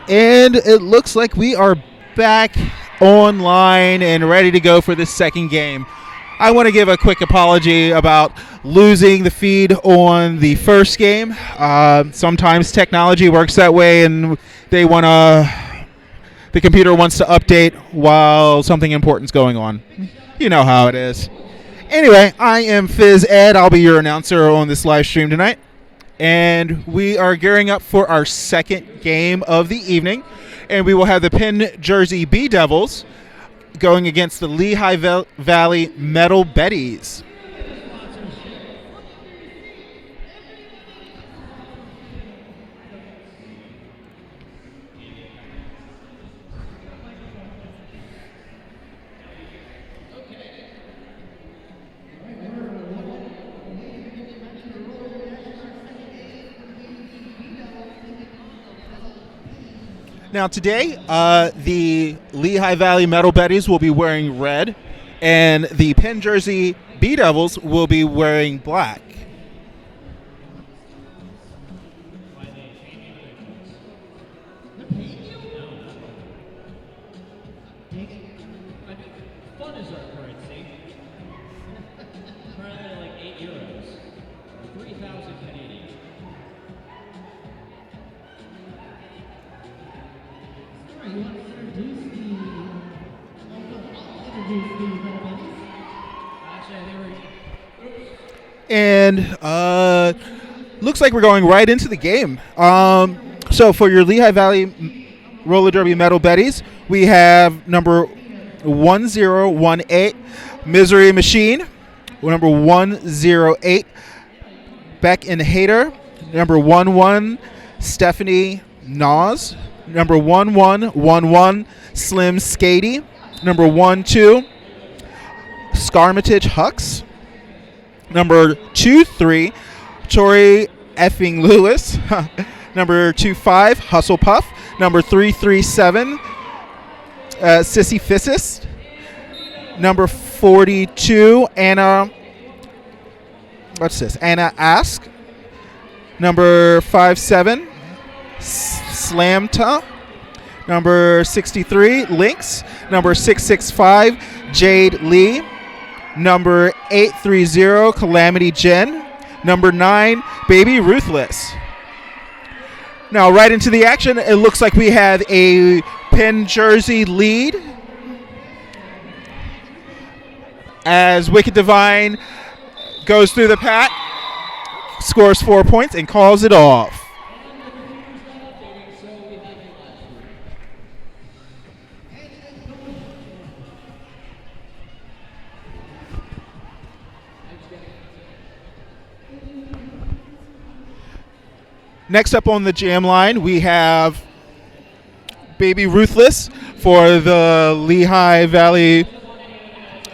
And it looks like we are back online and ready to go for the second game. I want to give a quick apology about losing the feed on the first game. Sometimes technology works that way, and the computer wants to update while something important's going on. You know how it is. Anyway, I am Fizz Ed. I'll be your announcer on this live stream tonight. And we are gearing up for our second game of the evening. And we will have the Penn Jersey Bee Devils going against the Lehigh Valley Metal Betties. Now today, the Lehigh Valley Metal Betties will be wearing red, and the Penn Jersey Bee Devils will be wearing black. And looks like we're going right into the game. So for your Lehigh Valley Roller Derby Metal Betties, we have number 1018 Misery Machine, number 108 Beck and Hater, number 11 Stephanie Nas, number 1111 Slim Skady, number 12 Scarmitage Hux, number 23 Tori effing Lewis, number 25 Hustle Puff, number 337 Sissy Fissis, number 42 Anna Ask, number 57 Slamta, number 63 Lynx, number 665 Jade Lee, number 830 Calamity Jen, number 9 Baby Ruthless. Now right into the action, it looks like we have a Penn Jersey lead as Wicked Divine goes through the pack, scores 4 points, and calls it off. Next up on the jam line, we have Baby Ruthless for the Lehigh Valley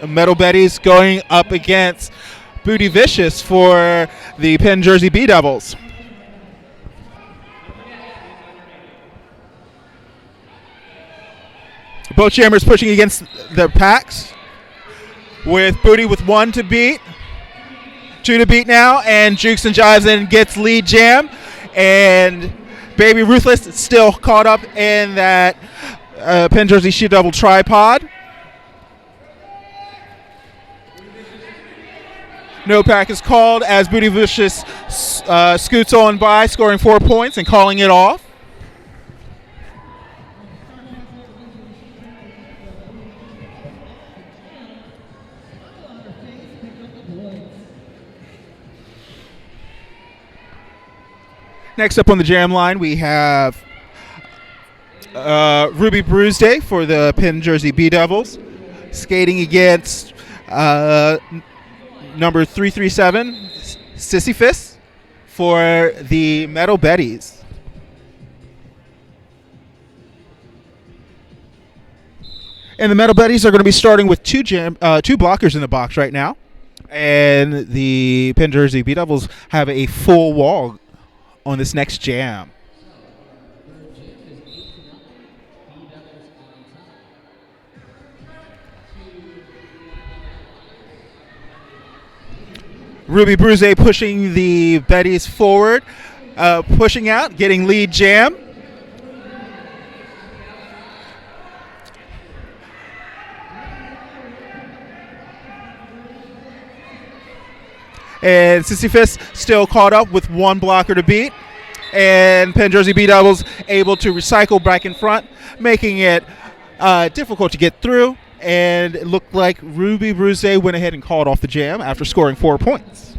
Metal Betties going up against Booty Vicious for the Penn Jersey Bee Devils. Both jammers pushing against the packs, with Booty with 1 to beat, 2 to beat now, and Jukes and Jives in gets lead jam. And Baby Ruthless is still caught up in that Penn Jersey She Devil tripod. No pack is called as Booty Vicious scoots on by, scoring 4 points and calling it off. Next up on the jam line, we have Ruby Bruise Day for the Penn Jersey Bee Devils, skating against number 337 Sissy Fist for the Metal Betties. And the Metal Betties are going to be starting with two blockers in the box right now, and the Penn Jersey Bee Devils have a full wall on this next jam. Ruby Bruise pushing the Betties forward, pushing out, getting lead jam. And Sisyphus still caught up with one blocker to beat. And Penn Jersey B Devils able to recycle back in front, making it difficult to get through. And it looked like Ruby Bruce went ahead and called off the jam after scoring 4 points.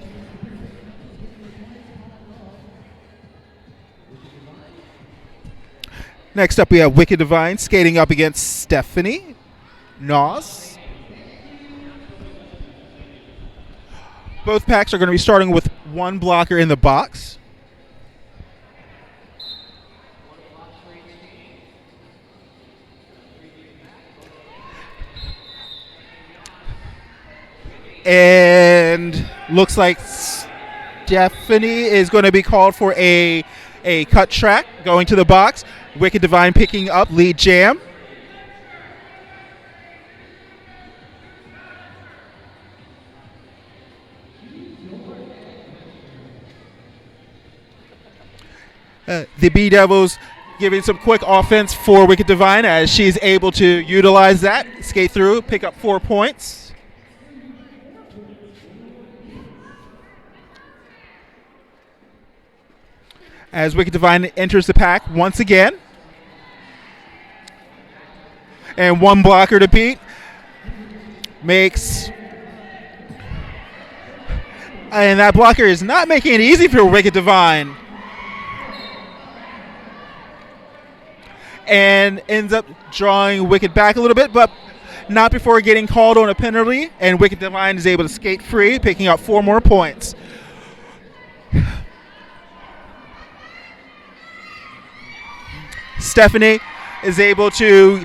Next up, we have Wicked Divine skating up against Stephanie Noss. Both packs are going to be starting with one blocker in the box. And looks like Stephanie is going to be called for a cut track going to the box. Wicked Divine picking up lead jam. The B Devils giving some quick offense for Wicked Divine as she's able to utilize that, skate through, pick up 4 points. As Wicked Divine enters the pack once again. And one blocker to beat. And that blocker is not making it easy for Wicked Divine. And ends up drawing Wicked back a little bit, but not before getting called on a penalty. And Wicked Divine is able to skate free, picking up 4 more points. Stephanie is able to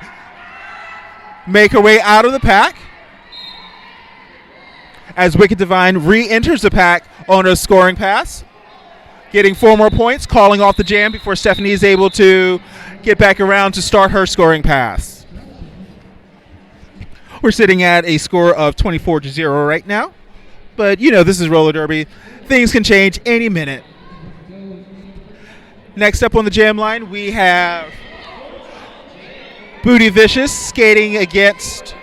make her way out of the pack as Wicked Divine re-enters the pack on a scoring pass, getting 4 more points, calling off the jam before Stephanie is able to get back around to start her scoring pass. We're sitting at a score of 24-0 right now, but this is roller derby. Things can change any minute. Next up on the jam line, we have Booty Vicious skating against,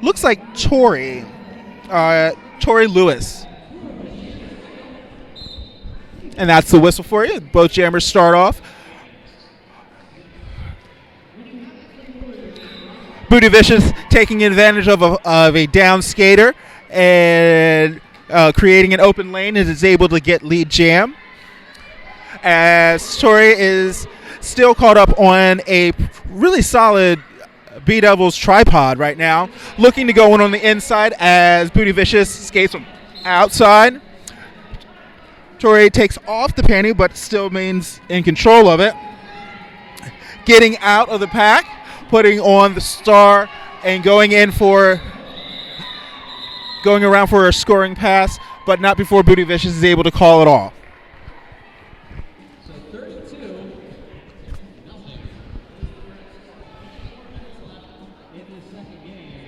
looks like Tori Lewis. And that's the whistle for you. Both jammers start off. Booty Vicious taking advantage of a down skater and creating an open lane and is able to get lead jam. As Tori is still caught up on a really solid B Devils tripod right now, looking to go in on the inside as Booty Vicious skates from outside. Tori takes off the panty, but still remains in control of it. Getting out of the pack, putting on the star, and going around for a scoring pass, but not before Booty Vicious is able to call it off. So 32-0 in the second game.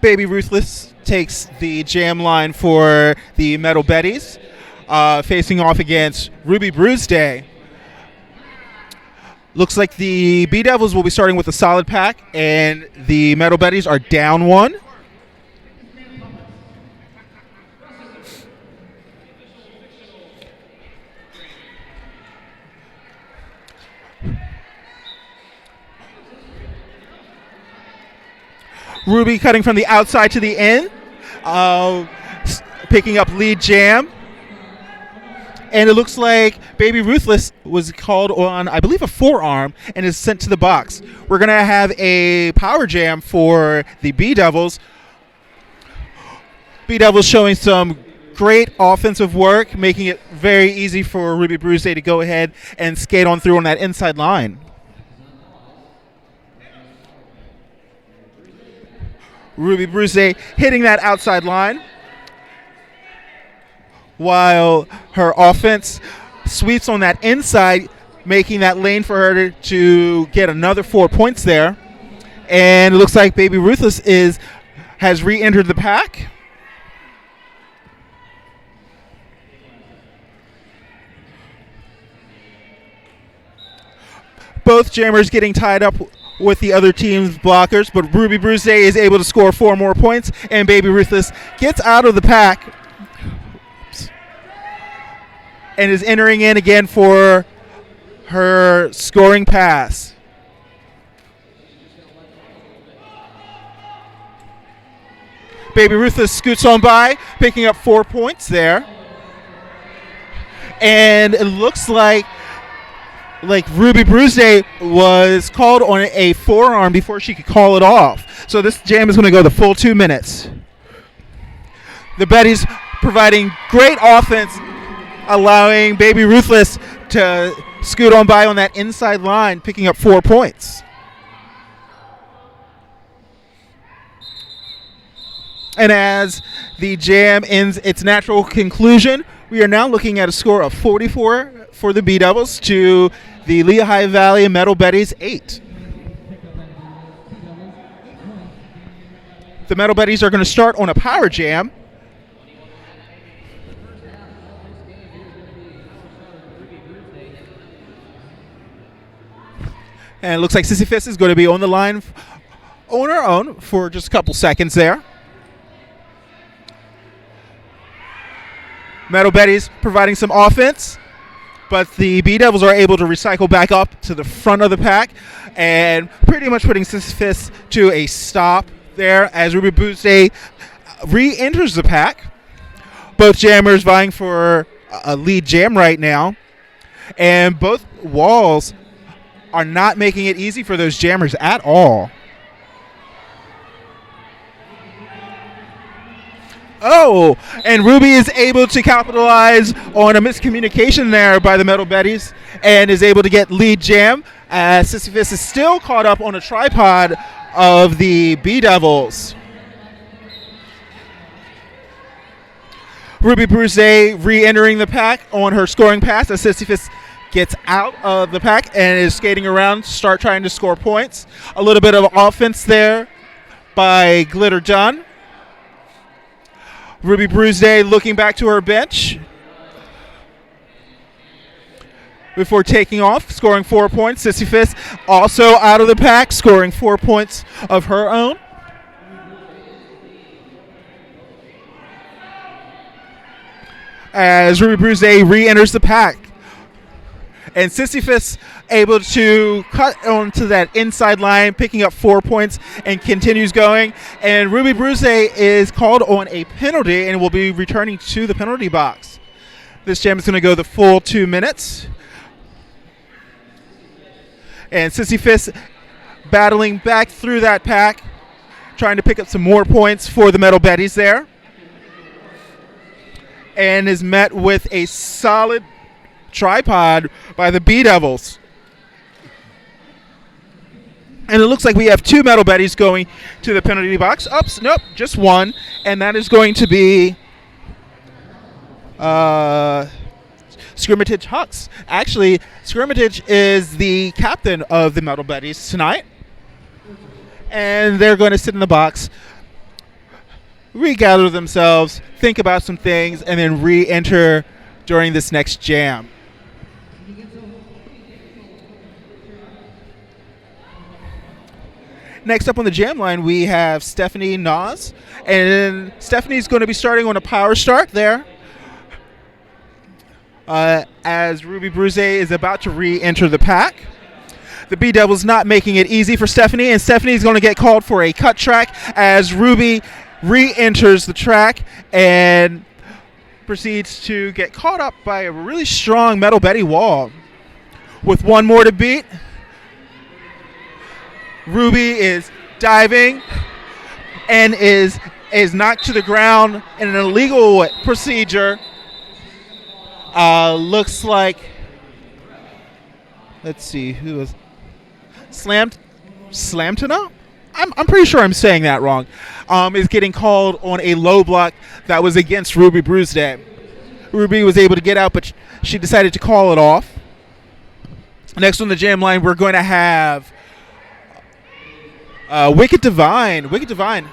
Baby Ruthless takes the jam line for the Metal Betties, facing off against Ruby Bruce Day. Looks like the B Devils will be starting with a solid pack, and the Metal Betties are down 1. Ruby cutting from the outside to the in, picking up lead jam. And it looks like Baby Ruthless was called on, I believe, a forearm and is sent to the box. We're going to have a power jam for the B Devils. B Devils showing some great offensive work, making it very easy for Ruby Bruce to go ahead and skate on through on that inside line. Ruby Bruce hitting that outside line, while her offense sweeps on that inside, making that lane for her to get another 4 points there. And it looks like Baby Ruthless has re-entered the pack. Both jammers getting tied up with the other team's blockers, but Ruby Bruce is able to score 4 more points, and Baby Ruthless gets out of the pack and is entering in again for her scoring pass. Baby Ruthless scoots on by, picking up 4 points there. And it looks like Ruby Bruce was called on a forearm before she could call it off. So this jam is going to go the full 2 minutes. The Betties providing great offense, allowing Baby Ruthless to scoot on by on that inside line, picking up 4 points. And as the jam ends its natural conclusion, we are now looking at a score of 44 for the B-Devils to the Lehigh Valley Metal Betties 8. The Metal Betties are going to start on a power jam. And it looks like Sissy Fist is going to be on the line on her own for just a couple seconds there. Metal Betties providing some offense, but the B-Devils are able to recycle back up to the front of the pack and pretty much putting Sissy Fist to a stop there as Ruby Bootsday re-enters the pack. Both jammers vying for a lead jam right now, and both walls are not making it easy for those jammers at all. Oh, and Ruby is able to capitalize on a miscommunication there by the Metal Betties and is able to get lead jam as Sissy Fist is still caught up on a tripod of the B-Devils. Ruby Bruce re-entering the pack on her scoring pass as Sissy Fist gets out of the pack and is skating around to start trying to score points. A little bit of offense there by Glitter John. Ruby Bruce looking back to her bench before taking off, scoring 4 points. Sissy Fist also out of the pack, scoring 4 points of her own. As Ruby Bruce re-enters the pack. And Sissy Fist able to cut onto that inside line, picking up 4 points and continues going. And Ruby Bruce is called on a penalty and will be returning to the penalty box. This jam is going to go the full 2 minutes. And Sissy Fist battling back through that pack, trying to pick up some more points for the Metal Betties there. And is met with a solid tripod by the B-Devils. And it looks like we have 2 Metal Betties going to the penalty box. Oops, nope, just one. And that is going to be Scrimmage Hucks. Actually, Scrimmage is the captain of the Metal Betties tonight. And they're going to sit in the box, regather themselves, think about some things, and then re-enter during this next jam. Next up on the jam line, we have Stephanie Nas. And Stephanie's going to be starting on a power start there. As Ruby Bruce is about to re-enter the pack. The B-Devils not making it easy for Stephanie, and Stephanie's going to get called for a cut track as Ruby re-enters the track and proceeds to get caught up by a really strong Metal Betty wall. With one more to beat, Ruby is diving and is knocked to the ground in an illegal procedure. Looks like, let's see, who was Slamtona? I'm pretty sure I'm saying that wrong. Is getting called on a low block that was against Ruby Bruce. Ruby was able to get out, but she decided to call it off. Next on the jam line, we're going to have Wicked Divine. Wicked Divine.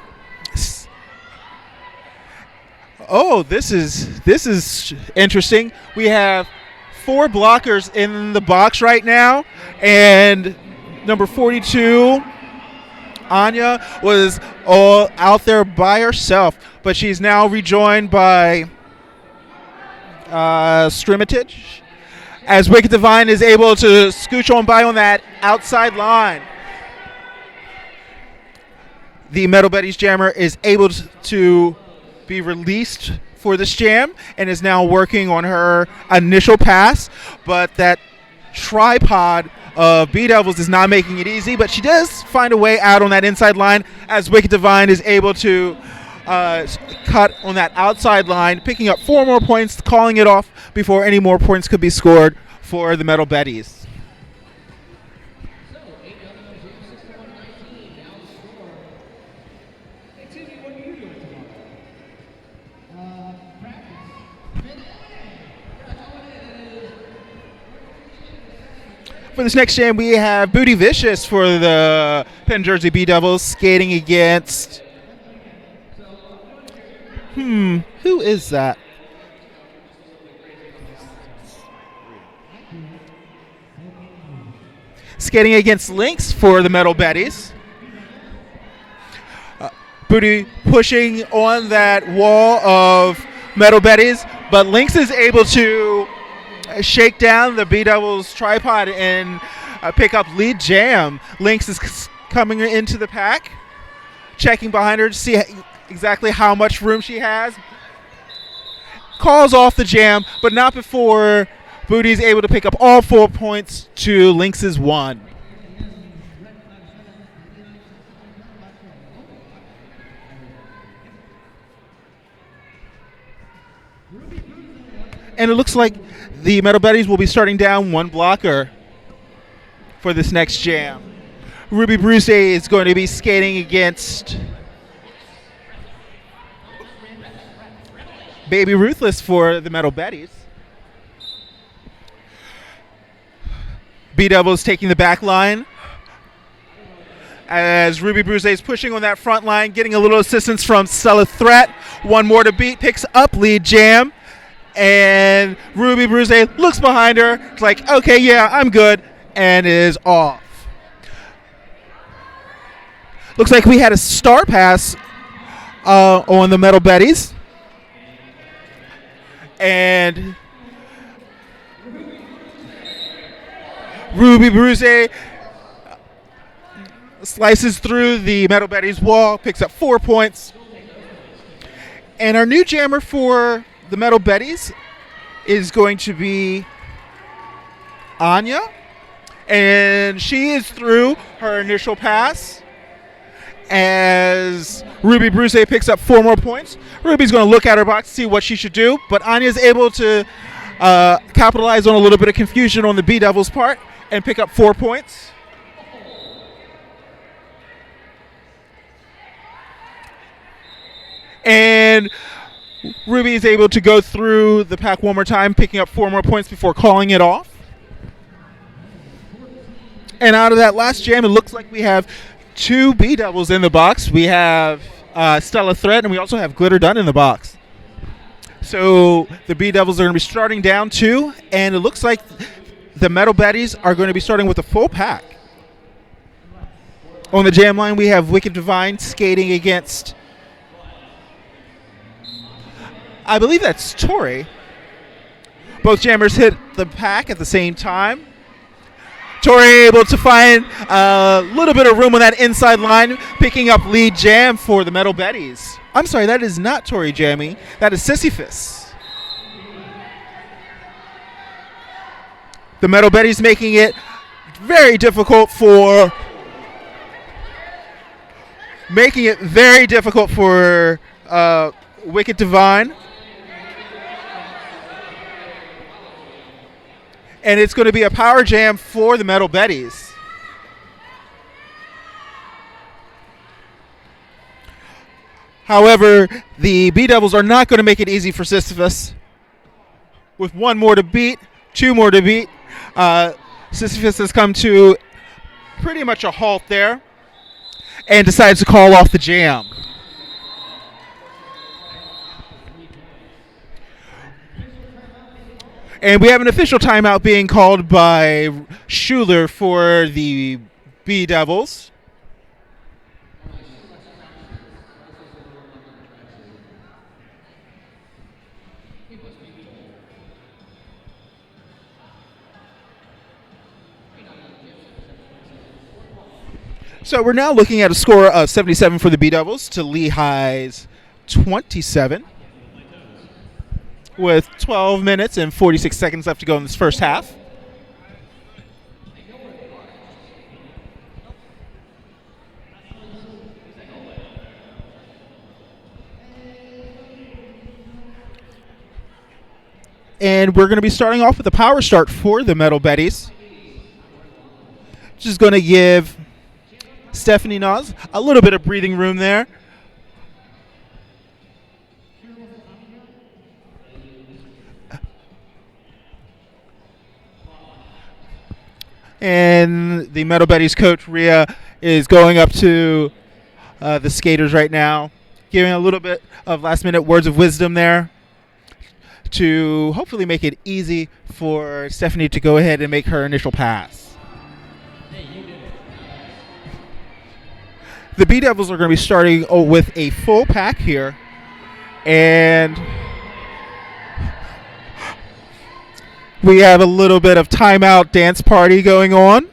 Oh, this is interesting. We have 4 blockers in the box right now, and number 42, Anya, was all out there by herself, but she's now rejoined by Scrimmatage, as Wicked Divine is able to scooch on by on that outside line. The Metal Betties jammer is able to be released for this jam and is now working on her initial pass, but that tripod of B-Devils is not making it easy, but she does find a way out on that inside line as Wicked Divine is able to cut on that outside line, picking up 4 more points, calling it off before any more points could be scored for the Metal Betties. So, 8 61-19, now the score. Hey, Timmy, what are you doing tomorrow? Practice. For this next jam, we have Booty Vicious for the Penn Jersey B-Devils skating against... who is that? Skating against Lynx for the Metal Betties. Booty pushing on that wall of Metal Betties, but Lynx is able to shake down the B-Devils tripod and pick up lead jam. Lynx is coming into the pack, checking behind her to see exactly how much room she has. Calls off the jam, but not before Booty's able to pick up all 4 points to Lynx's 1. And it looks like the Metal Betties will be starting down 1 blocker for this next jam. Ruby Bruce is going to be skating against Baby Ruthless for the Metal Betties. B-Devils taking the back line as Ruby Bruce is pushing on that front line, getting a little assistance from Stella Threat. 1 more to beat, picks up lead jam. And Ruby Bruce looks behind her. It's like, okay, yeah, I'm good, and is off. Looks like we had a star pass on the Metal Betties. And Ruby Bruce slices through the Metal Betties wall, picks up 4 points. And our new jammer for the Metal Betties is going to be Anya, and she is through her initial pass as Ruby Bruce picks up 4 more points. Ruby's going to look at her box to see what she should do, but Anya's able to capitalize on a little bit of confusion on the B-Devils' part and pick up 4 points. And Ruby is able to go through the pack 1 more time, picking up 4 more points before calling it off. And out of that last jam, it looks like we have 2 B-Devils in the box. We have Stella Threat, and we also have Glitter Dunn in the box. So the B-Devils are going to be starting down 2, and it looks like the Metal Betties are going to be starting with a full pack. On the jam line, we have Wicked Divine skating against... I believe that's Tori. Both jammers hit the pack at the same time. Tori able to find a little bit of room on that inside line, picking up lead jam for the Metal Betties. I'm sorry, that is not Tori jamming. That is Sisyphus. The Metal Betties making it very difficult for Wicked Divine. And it's going to be a power jam for the Metal Betties. However, the B-Devils are not going to make it easy for Sisyphus. With 1 more to beat, 2 more to beat, Sisyphus has come to pretty much a halt there and decides to call off the jam. And we have an official timeout being called by Schuler for the B Devils. So we're now looking at a score of 77 for the B Devils to Lehigh's 27, with 12 minutes and 46 seconds left to go in this first half. And we're going to be starting off with a power start for the Metal Betties, which is going to give Stephanie Nas a little bit of breathing room there. And the Metal Betties coach, Rhea, is going up to the skaters right now, giving a little bit of last-minute words of wisdom there to hopefully make it easy for Stephanie to go ahead and make her initial pass. The B Devils are going to be starting with a full pack here, and we have a little bit of timeout dance party going on.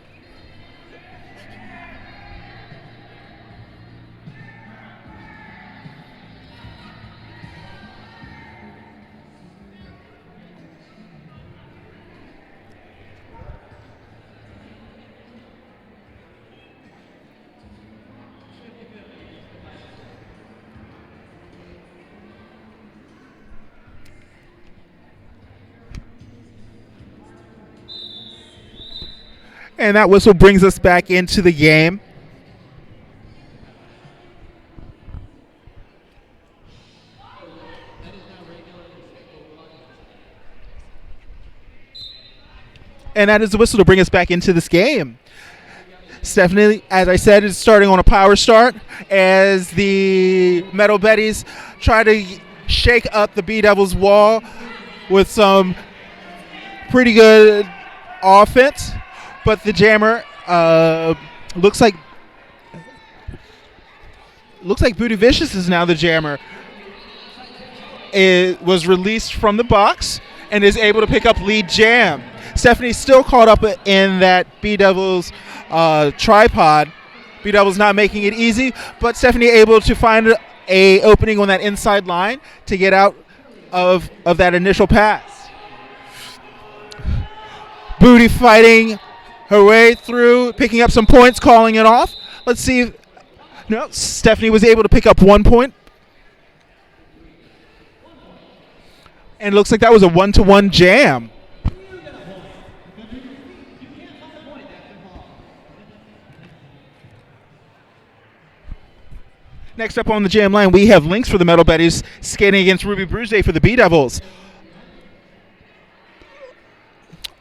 And that whistle brings us back into the game. And that is the whistle to bring us back into this game. Stephanie, as I said, is starting on a power start as the Metal Betties try to shake up the B Devils wall with some pretty good offense. But the jammer looks like Booty Vicious is now the jammer. It was released from the box and is able to pick up lead jam. Stephanie's still caught up in that B Devils tripod. B Devils not making it easy, but Stephanie able to find a opening on that inside line to get out of that initial pass. Booty fighting her way through, picking up some points, calling it off. Let's see if... No, Stephanie was able to pick up 1 point. And it looks like that was a 1-to-1 jam. Next up on the jam line, we have Lynx for the Metal Betties skating against Ruby Bruce Day for the B Devils.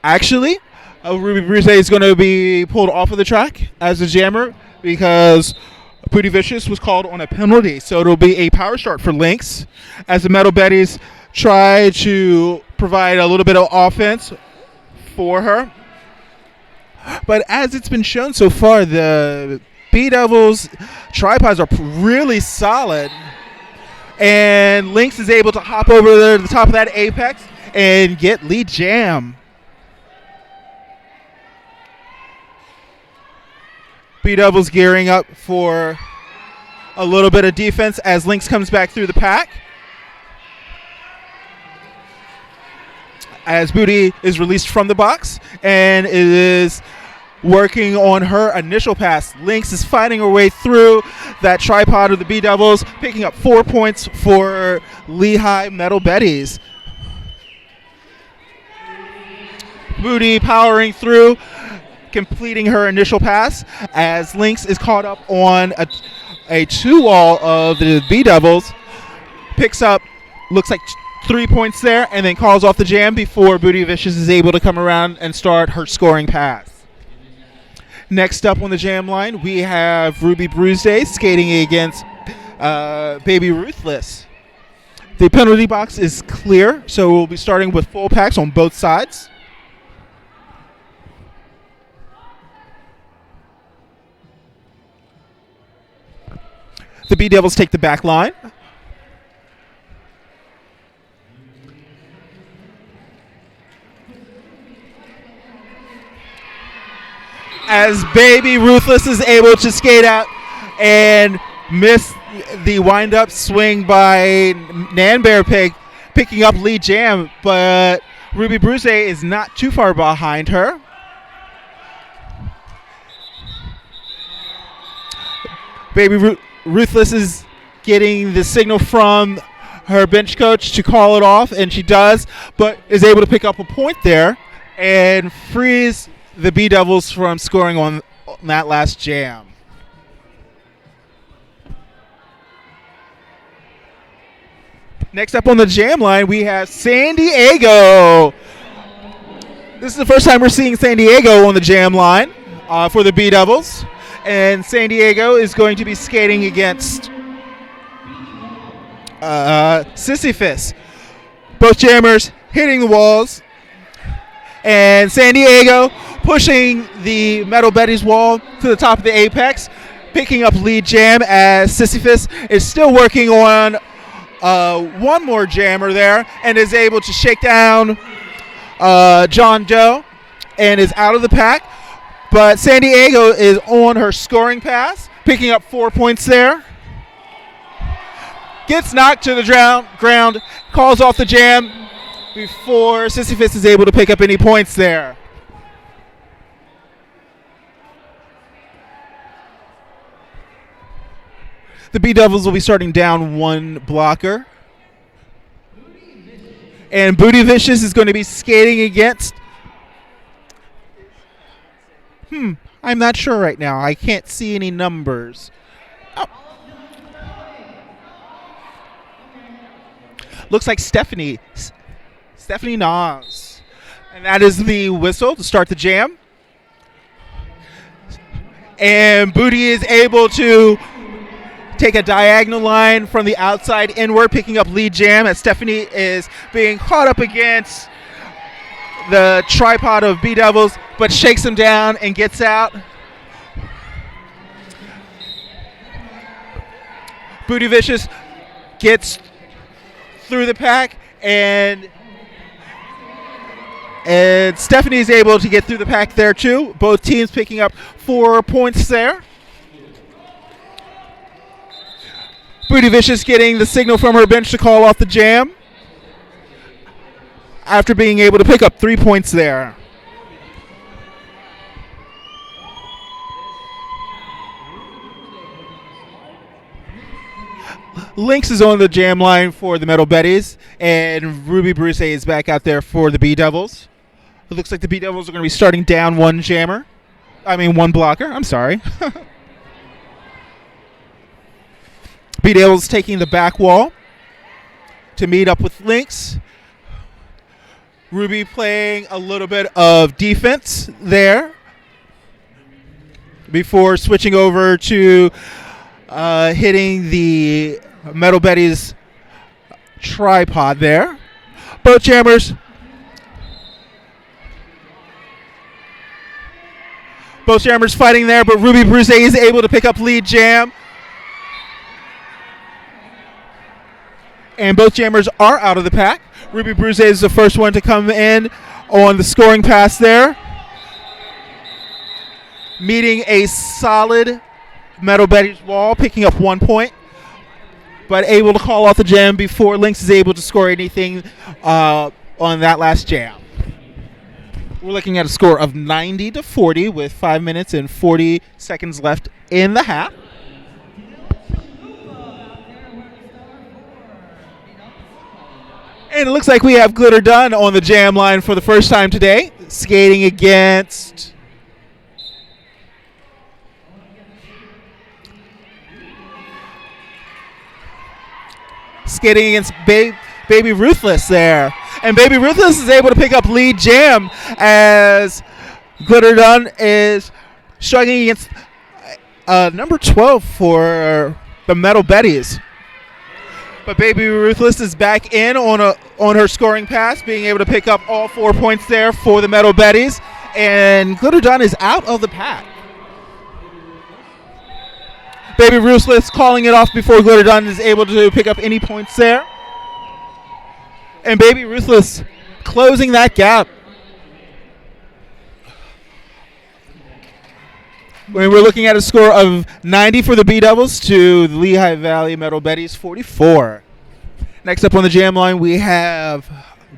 Actually, Ruby Bruce is going to be pulled off of the track as a jammer because Booty Vicious was called on a penalty. So it'll be a power start for Lynx as the Metal Betties try to provide a little bit of offense for her. But as it's been shown so far, the B Devils tripods are really solid. And Lynx is able to hop over to the top of that apex and get lead jam. B Devils gearing up for a little bit of defense as Lynx comes back through the pack. As Booty is released from the box and is working on her initial pass. Lynx is fighting her way through that tripod of the B Devils, picking up 4 points for Lehigh Metal Betties. Booty powering through, completing her initial pass as Lynx is caught up on a 2-wall of the B Devils, picks up, looks like 3 points there, and then calls off the jam before Booty Vicious is able to come around and start her scoring pass. Next up on the jam line, we have Ruby Bruce skating against Baby Ruthless. The penalty box is clear, so we'll be starting with full packs on both sides. The B Devils take the back line. As Baby Ruthless is able to skate out and miss the wind-up swing by Nan Bear Pig, picking up lead jam, but Ruby Bruce is not too far behind her. Baby Ruthless is getting the signal from her bench coach to call it off, and she does, but is able to pick up a point there and frees the B Devils from scoring on that last jam. Next up on the jam line, we have San Diego. This is the first time we're seeing San Diego on the jam line for the B Devils. And San Diego is going to be skating against Sisyphus. Both jammers hitting the walls. And San Diego pushing the Metal Betty's wall to the top of the apex, picking up lead jam as Sisyphus is still working on one more jammer there and is able to shake down John Doe and is out of the pack. But San Diego is on her scoring pass, picking up 4 points there. Gets knocked to the ground, calls off the jam before Sisyphus is able to pick up any points there. The B Devils will be starting down one blocker. And Booty Vicious is going to be skating against... I'm not sure right now. I can't see any numbers. Oh. Looks like Stephanie Nas. And that is the whistle to start the jam. And Booty is able to take a diagonal line from the outside inward, picking up lead jam as Stephanie is being caught up against the tripod of B Devils, but shakes him down and gets out. Booty Vicious gets through the pack, and Stephanie is able to get through the pack there too. Both teams picking up 4 points there. Booty Vicious getting the signal from her bench to call off the jam after being able to pick up 3 points there. Lynx is on the jam line for the Metal Betties, and Ruby Bruce is back out there for the B Devils. It looks like the B Devils are going to be starting down one blocker. I'm sorry. B Devils taking the back wall to meet up with Lynx. Ruby playing a little bit of defense there before switching over to hitting the Metal Betty's tripod there. Both jammers fighting there, but Ruby Bruce is able to pick up lead jam. And both jammers are out of the pack. Ruby Bruce is the first one to come in on the scoring pass there, meeting a solid Metal Betty's wall, picking up 1 point, but able to call off the jam before Lynx is able to score anything on that last jam. We're looking at a score of 90-40 with 5 minutes and 40 seconds left in the half. And it looks like we have Glitter Dunn on the jam line for the first time today, skating against Baby Ruthless there. And Baby Ruthless is able to pick up lead jam as Glitter Dunn is struggling against number 12 for the Metal Betties. But Baby Ruthless is back in on her scoring pass, being able to pick up all 4 points there for the Metal Betties. And Glitter Dunn is out of the pack. Baby Ruthless calling it off before Glitter Dunn is able to pick up any points there. And Baby Ruthless closing that gap. When we're looking at a score of 90 for the B-Devils to the Lehigh Valley Metal Betties 44. Next up on the jam line, we have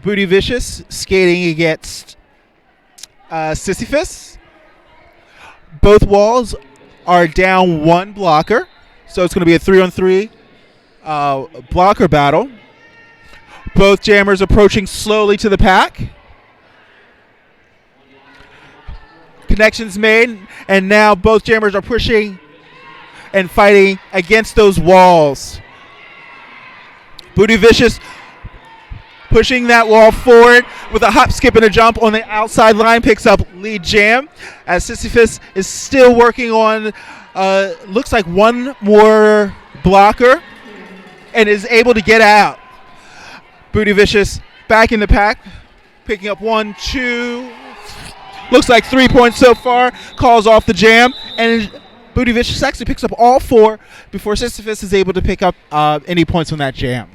Booty Vicious skating against Sisyphus. Both walls are down one blocker, so it's going to be a 3-on-3 blocker battle. Both jammers approaching slowly to the pack. Connections made, and now both jammers are pushing and fighting against those walls. Booty Vicious pushing that wall forward with a hop, skip, and a jump on the outside line, picks up lead jam, as Sisyphus is still working on, looks like one more blocker, and is able to get out. Booty Vicious back in the pack, picking up 1, 2, looks like 3 points so far, calls off the jam, and Booty Vicious actually picks up all 4 before Sisyphus is able to pick up any points on that jam.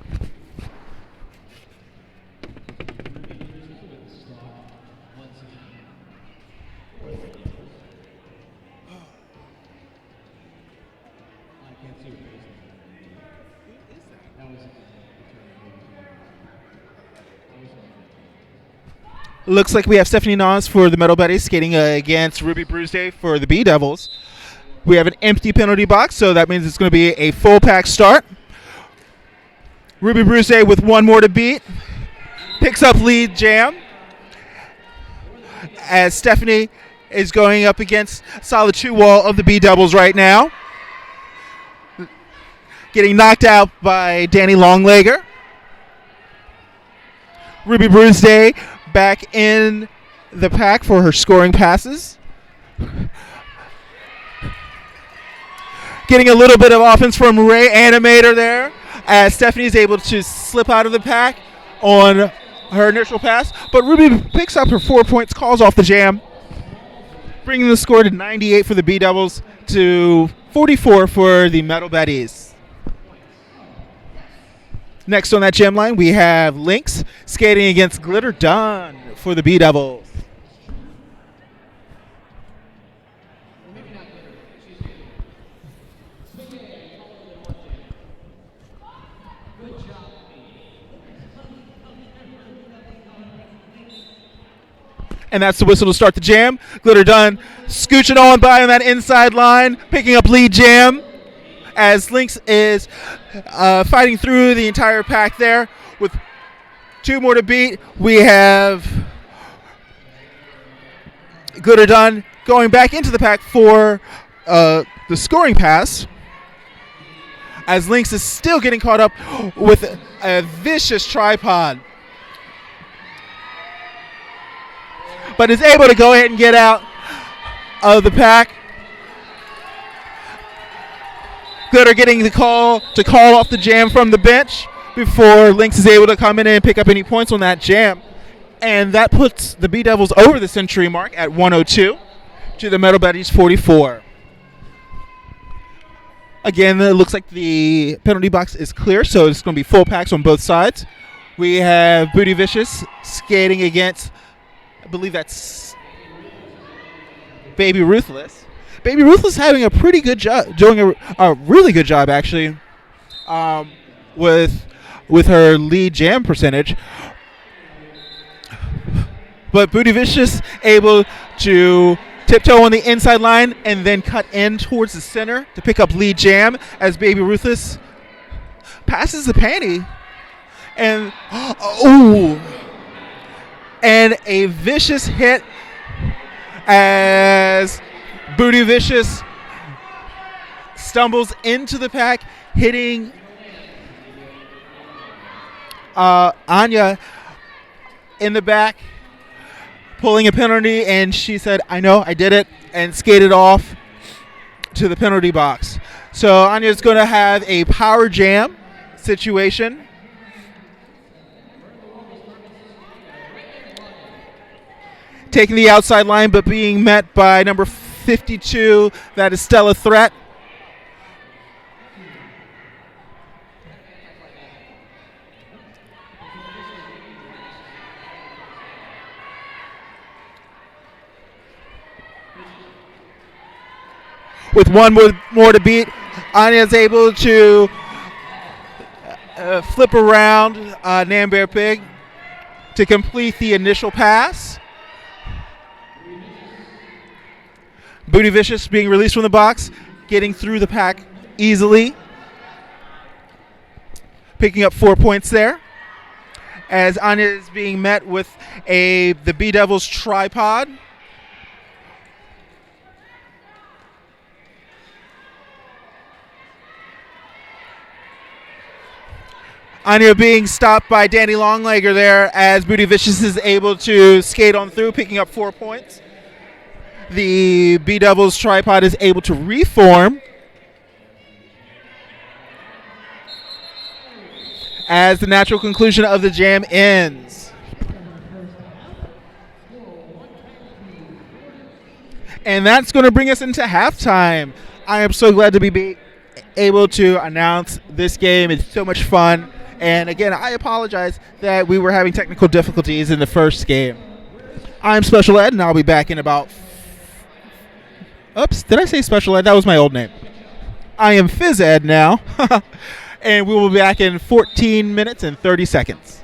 Looks like we have Stephanie Nas for the Metal Betties skating against Ruby Bruisday for the B-Devils. We have an empty penalty box, so that means it's going to be a full pack start. Ruby Bruisday with 1 more to beat. Picks up lead jam. As Stephanie is going up against solid 2 wall of the B-Devils right now. Getting knocked out by Danny Longlegger. Ruby Bruisday back in the pack for her scoring passes. Getting a little bit of offense from Ray Animator there, as Stephanie is able to slip out of the pack on her initial pass. But Ruby picks up her 4 points, calls off the jam, bringing the score to 98 for the B-Devils to 44 for the Metal Betties. Next on that jam line, we have Lynx skating against Glitter Dunn for the B-Devils. And that's the whistle to start the jam. Glitter Dunn scooching on by on that inside line, picking up lead jam, as Lynx is fighting through the entire pack there with 2 more to beat. We have Glitter Dunn going back into the pack for the scoring pass, as Lynx is still getting caught up with a vicious tripod, but is able to go ahead and get out of the pack. Glitter getting the call to call off the jam from the bench before Lynx is able to come in and pick up any points on that jam. And that puts the B-Devils over the century mark at 102 to the Metal Betties 44. Again, it looks like the penalty box is clear, so it's going to be full packs on both sides. We have Booty Vicious skating against, I believe that's Baby Ruthless. Baby Ruthless having a pretty good job, doing a really good job actually, with her lead jam percentage. But Booty Vicious able to tiptoe on the inside line and then cut in towards the center to pick up lead jam, as Baby Ruthless passes the panty and and a vicious hit as Booty Vicious stumbles into the pack, hitting Anya in the back, pulling a penalty, and she said, "I know, I did it," and skated off to the penalty box. So Anya's going to have a power jam situation. Taking the outside line, but being met by number 52, that is Stella Threat. with one more to beat. Anya is able to flip around Nambear Pig to complete the initial pass. Booty Vicious being released from the box, getting through the pack easily, picking up 4 points there. As Anya is being met with the B Devils tripod. Anya being stopped by Danny Longlegger there as Booty Vicious is able to skate on through, picking up 4 points. The B Devils tripod is able to reform as the natural conclusion of the jam ends. And that's going to bring us into halftime. I am so glad to be able to announce this game. It's so much fun. And again, I apologize that we were having technical difficulties in the first game. I'm Special Ed, and I'll be back in about... Oops, did I say Special Ed? That was my old name. I am Phys Ed now. And we will be back in 14 minutes and 30 seconds.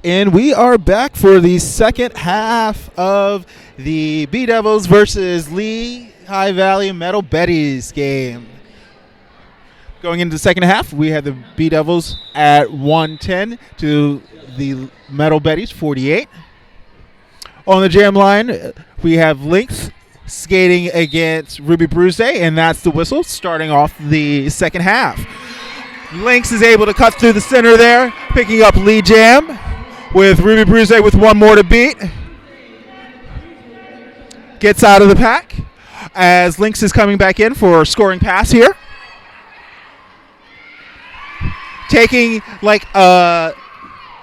And we are back for the second half of the B Devils versus Lehigh Valley Metal Betties game. Going into the second half, we have the B Devils at 110 to the Metal Betties 48. On the jam line, we have Lynx skating against Ruby Bruce, and that's the whistle starting off the second half. Lynx is able to cut through the center there, picking up lead jam with Ruby Bruce with one more to beat. Gets out of the pack as Lynx is coming back in for a scoring pass here. Taking like a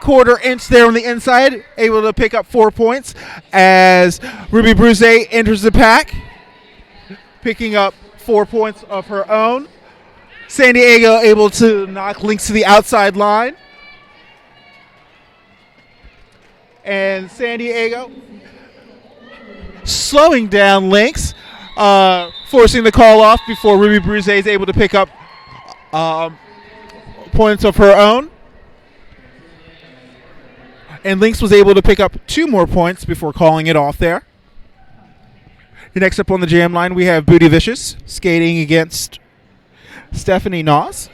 quarter inch there on the inside, able to pick up 4 points as Ruby Bruce enters the pack, picking up 4 points of her own. San Diego able to knock Lynx to the outside line. And San Diego slowing down Lynx, forcing the call off before Ruby Bruce is able to pick up points of her own. And Lynx was able to pick up 2 more points before calling it off there. Next up on the jam line, we have Booty Vicious skating against Stephanie Noss.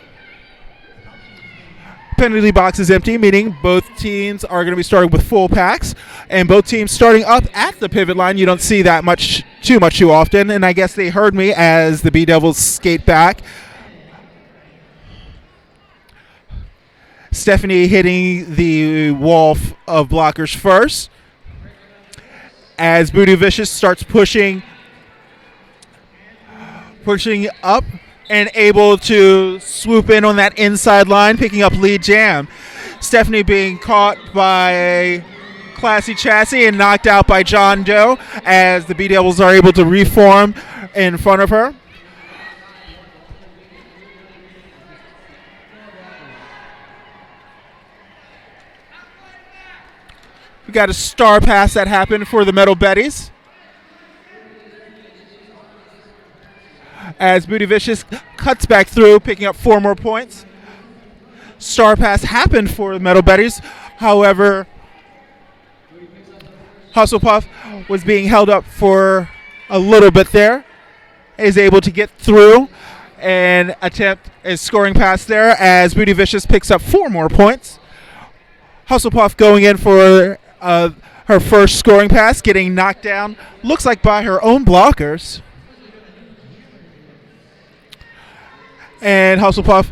Penalty box is empty, meaning both teams are going to be starting with full packs, and both teams starting up at the pivot line. You don't see that too often, and I guess they heard me as the B Devils skate back. Stephanie hitting the wall of blockers first as Booty Vicious starts pushing up and able to swoop in on that inside line, picking up lead jam. Stephanie being caught by Classy Chassis and knocked out by John Doe as the B Devils are able to reform in front of her. We got a star pass that happened for the Metal Betties as Booty Vicious cuts back through, picking up 4 more points. Star pass happened for the Metal Betties. However, Hustlepuff was being held up for a little bit there. Is able to get through and attempt a scoring pass there as Booty Vicious picks up 4 more points. Hustlepuff going in for her first scoring pass, getting knocked down, looks like by her own blockers. And Hustlepuff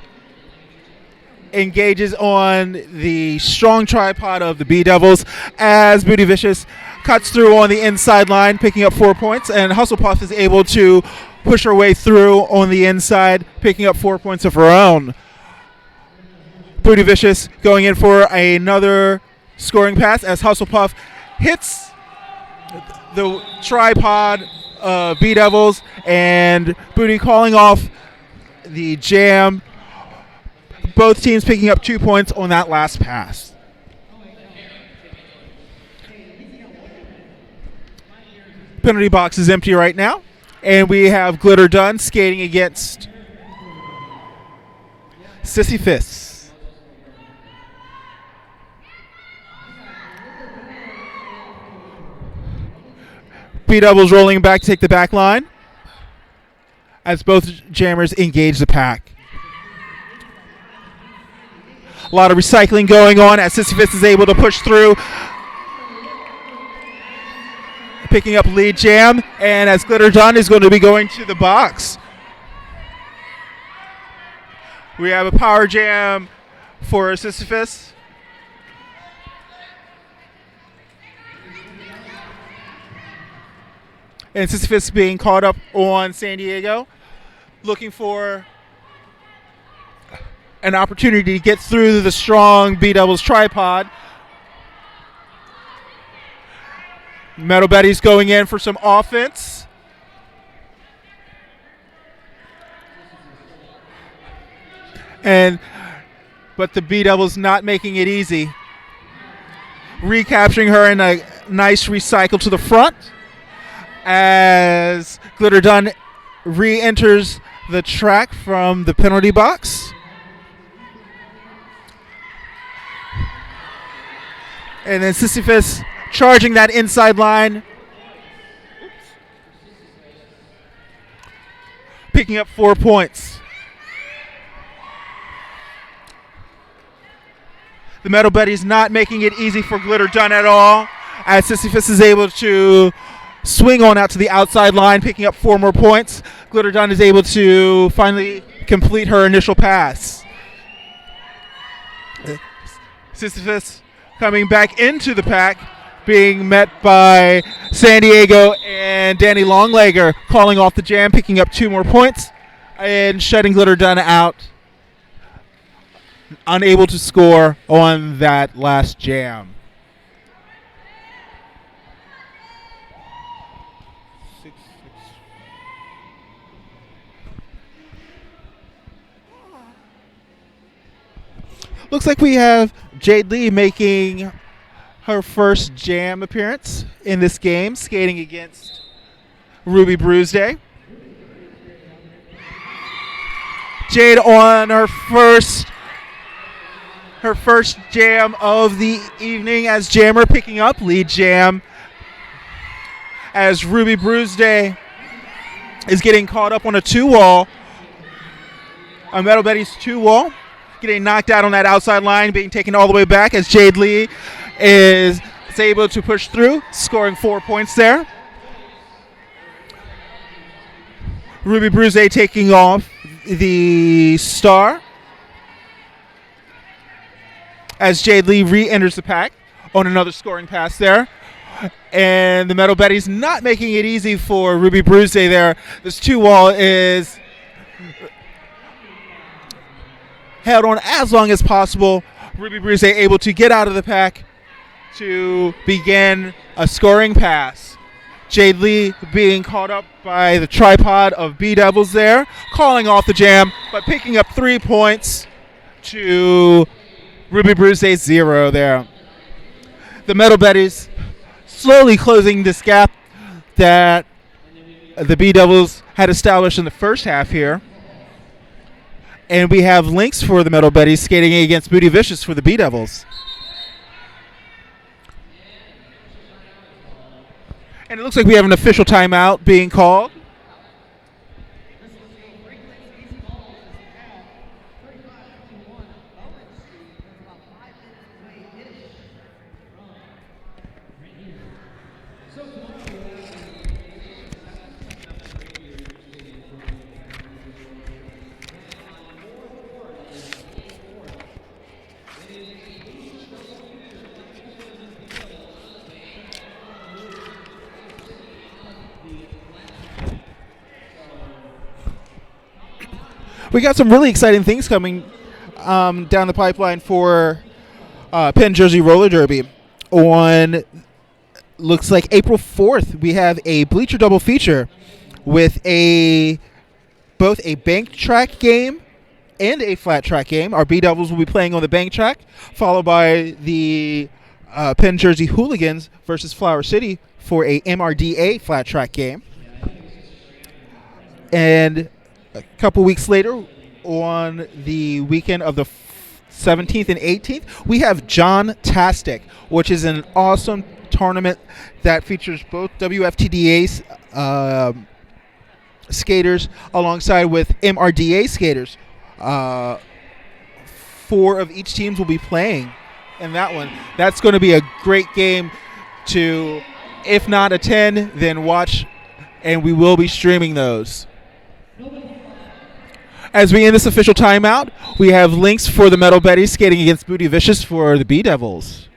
engages on the strong tripod of the B Devils as Booty Vicious cuts through on the inside line, picking up 4 points, and Hustlepuff is able to push her way through on the inside, picking up 4 points of her own. Booty Vicious going in for another scoring pass as Hustlepuff hits the tripod of B Devils, and Booty calling off the jam. Both teams picking up 2 points on that last pass. Penalty box is empty right now, and we have Glitter Dunn skating against Sissy Fists. B Devils rolling back to take the back line as both jammers engage the pack. A lot of recycling going on as Sissy Fist is able to push through, picking up lead jam, and as Glitter Dunn is going to be going to the box. We have a power jam for Sissy Fist. And Sissy Fist being caught up on San Diego, looking for an opportunity to get through the strong B Devils tripod. Metal Betty's going in for some offense. But the B Devils not making it easy. Recapturing her in a nice recycle to the front as Glitter Dunn re-enters the track from the penalty box. And then Sisyphus charging that inside line. Picking up 4 points. The Metal Betties not making it easy for Glitter Dunn at all, as Sisyphus is able to swing on out to the outside line, picking up 4 more points. Glitter Dunn is able to finally complete her initial pass. Sisyphus coming back into the pack, being met by San Diego and Danny Longlegger, calling off the jam, picking up 2 more points, and shutting Glitter Dunn out. Unable to score on that last jam. Looks like we have Jade Lee making her first jam appearance in this game, skating against Ruby Bruisday. Jade on her first jam of the evening as jammer, picking up lead jam as Ruby Bruisday is getting caught up on a 2-wall. A Metal Betty's 2-wall. Getting knocked out on that outside line, being taken all the way back as Jade Lee is able to push through, scoring 4 points there. Ruby Bruisday taking off the star as Jade Lee re-enters the pack on another scoring pass there. And the Metal Betties not making it easy for Ruby Bruisday there. This 2-wall is held on as long as possible. Ruby Bruisday able to get out of the pack to begin a scoring pass. Jade Lee being caught up by the tripod of B-Devils there, calling off the jam, but picking up 3 points to Ruby Bruisday's 0 there. The Metal Betties slowly closing this gap that the B-Devils had established in the first half here. And we have links for the Metal Betties skating against Booty Vicious for the B-Devils. And it looks like we have an official timeout being called. We got some really exciting things coming down the pipeline for Penn Jersey Roller Derby. On, looks like April 4th, we have a bleacher double feature with both a bank track game and a flat track game. Our B-Devils will be playing on the bank track, followed by the Penn Jersey Hooligans versus Flower City for a MRDA flat track game. And a couple weeks later, on the weekend of the 17th and 18th, we have John Tastic, which is an awesome tournament that features both WFTDA skaters alongside with MRDA skaters. 4 of each teams will be playing in that one. That's going to be a great game to, if not attend, then watch, and we will be streaming those. As we end this official timeout, we have links for the Metal Betties skating against Booty Vicious for the B-Devils.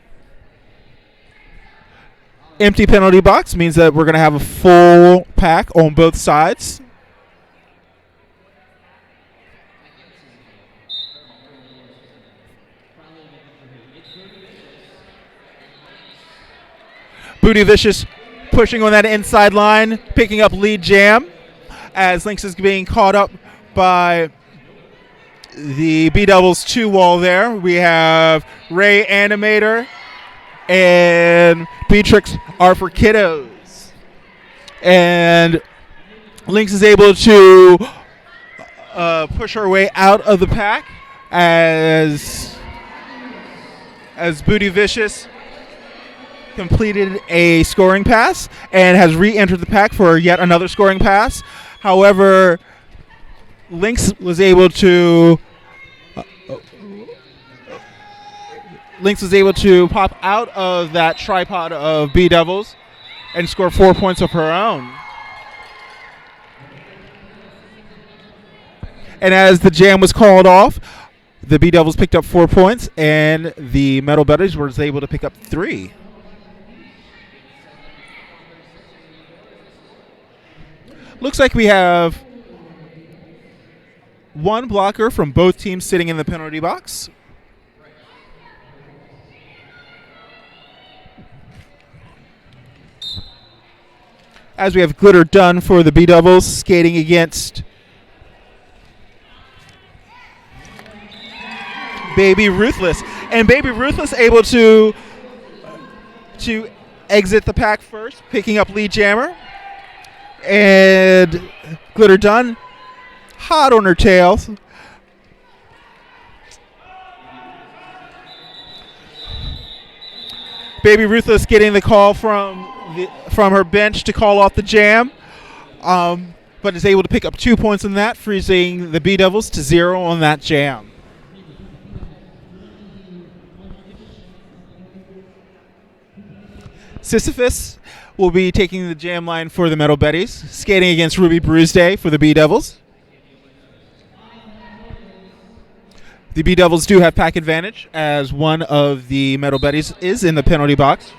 Empty penalty box means that we're going to have a full pack on both sides. Booty Vicious pushing on that inside line, picking up lead jam as Lynx is being caught up by the B-Devils 2-wall there. We have Ray Animator and Beatrix are for kiddos. And Lynx is able to push her way out of the pack as Booty Vicious completed a scoring pass and has re-entered the pack for yet another scoring pass. However, Lynx was able to pop out of that tripod of B Devils and score 4 points of her own. And as the jam was called off, the B Devils picked up 4 points, and the Metal Betties was able to pick up 3. Looks like we have one blocker from both teams sitting in the penalty box. As we have Glitter Dunn for the B Devils skating against Baby Ruthless. And Baby Ruthless able to exit the pack first, picking up lead jammer. And Glitter Dunn hot on her tail. Baby Ruthless getting the call from her bench to call off the jam, but is able to pick up 2 points on that, freezing the B Devils to 0 on that jam. Sisyphus will be taking the jam line for the Metal Betties, skating against Ruby Bruised for the B Devils. The B Devils do have pack advantage, as one of the Metal Betties is in the penalty box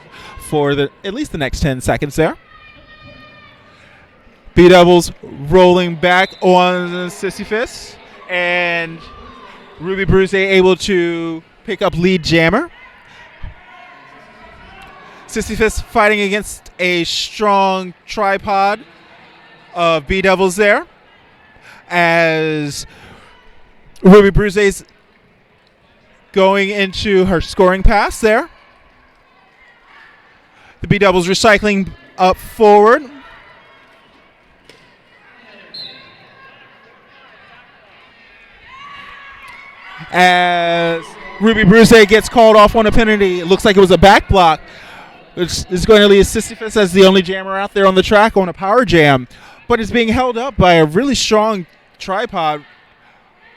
for at least the next 10 seconds there. B Devils rolling back on Sisyphus, and Ruby Bruce able to pick up lead jammer. Sisyphus fighting against a strong tripod of B Devils there, as Ruby Bruce's going into her scoring pass there. The B Devils recycling up forward. As Ruby Bruce gets called off on a penalty, it looks like it was a back block, which is going to leave Sisyphus as the only jammer out there on the track on a power jam, but it's being held up by a really strong tripod